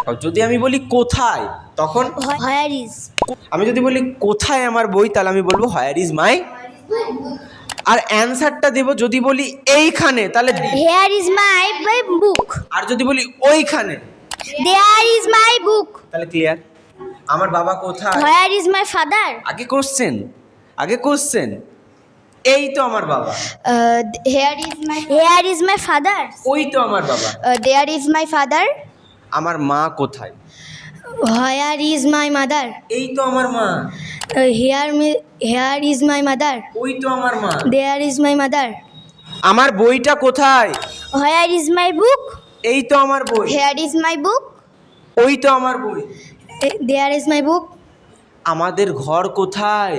দেখো যদি আমি বলি কোথায় তখন হোয়ার ইজ, আমি যদি বলি কোথায় আমার বই তাহলে আমি বলবো হোয়ার ইজ মাই, আর অ্যানসারটা দেব যদি বলি এইখানে তাহলে হেয়ার ইজ মাই বুক, আর যদি বলি ওইখানে দেয়ার ইজ মাই বুক, তাহলে ক্লিয়ার। আমার বাবা কোথায়, হোয়ার ইজ মাই ফাদার, আগে কোশ্চেন এই তো আমার বাবা, হেয়ার ইজ মাই ফাদার, ওই তো আমার বাবা। দেয়ার ইজ মাই ফাদার, আমার মা কোথায়, হোয়ার ইজ মাই মাদার, এই তো আমার মা, হেয়ার ইজ মাই মাদার, ওই তো আমার মা। দেয়ার ইজ মাই মাদার, আমার বইটা কোথায়, হোয়ার ইজ মাই বুক, এই তো আমার বই, হেয়ার ইজ মাই বুক, ওই তো আমার বই। দেয়ার ইজ মাই বুক, আমাদের ঘর কোথায়,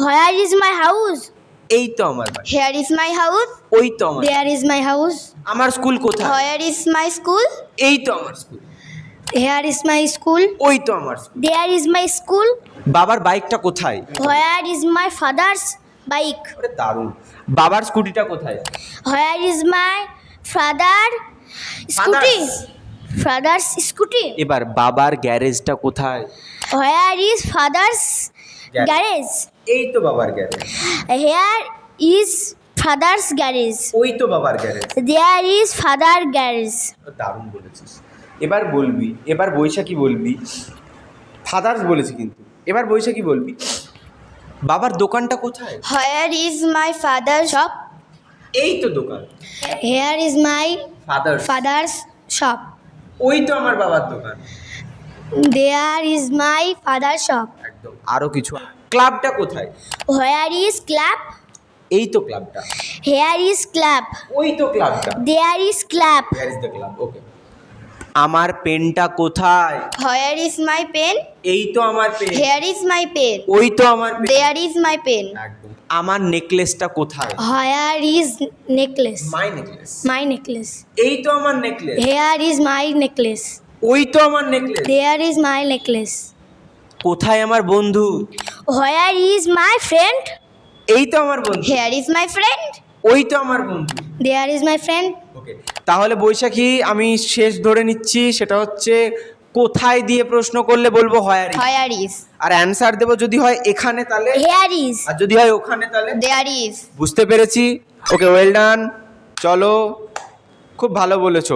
হোয়ার ইজ মাই হাউস, এই তো আমার বাড়ি, হেয়ার ইজ মাই হাউস, ওই তো আমার। দেয়ার ইজ মাই হাউস, আমার স্কুল কোথায়, হোয়ার ইজ মাই স্কুল, এই তো আমার school, here is my school, ওই তো আমার school. There is my school, বাবার বাইকটা কোথায়, where is my father's bike, আরে দারুণ। বাবার স্কুটিটা কোথায়, where is my father scooty, father's scooty, এবার বাবার গ্যারেজটা কোথায়, হোয়ার ইজ ফাদার্স গ্যারেজ, এই তো বাবার garage, here is father's garage, ওই তো বাবার garage. There is father garage, দারুণ বলেছিস। এবার বলবি, এবার বৈশাখী বলবি, ফাদার্স বলেছি কিন্তু, এবার বৈশাখী বলবি বাবার দোকানটা কোথায়, where is my father shop, এই তো দোকান, here is my father's shop, ওই তো আমার বাবার দোকান। There is my father shop, একদম। আরো কিছু, ক্লাবটা কোথায়, হোয়ার ইজ ক্লাব, এই তো ক্লাবটা, হেয়ার ইজ ক্লাব, ওই তো ক্লাবটা, there is club, here is the club. Okay. আমার পেনটা কোথায়, হোয়ার ইজ মাই পেন, এই তো আমার pen, here is my pen, ওই তো আমার pen. There is my pen, একদম। আমার নেকলেসটা কোথায়, where is necklace, my necklace, my necklace, এই তো আমার necklace, here is my necklace, ওই তো আমার necklace. There is my necklace, কোথায় আমার বন্ধু, হোয়ার ইজ মাই ফ্রেন্ড, এই তো আমার বন্ধু, হেয়ার ইজ মাই ফ্রেন্ড, ওই তো আমার বন্ধু। দেয়ার ইজ মাই ফ্রেন্ড। ওকে, তাহলে বৈশাখী আমি শেষ ধরে নিচ্ছি, সেটা হচ্ছে কোথায় দিয়ে প্রশ্ন করলে বলবো হোয়ার ইজ, হোয়ার ইজ, আর অ্যানসার দেবো যদি হয় এখানে তাহলে, হেয়ার ইজ, আর যদি হয় ওখানে তাহলে দেয়ার ইজ। বুঝতে পেরেছি। Okay, well done. চলো, খুব ভালো বলেছো।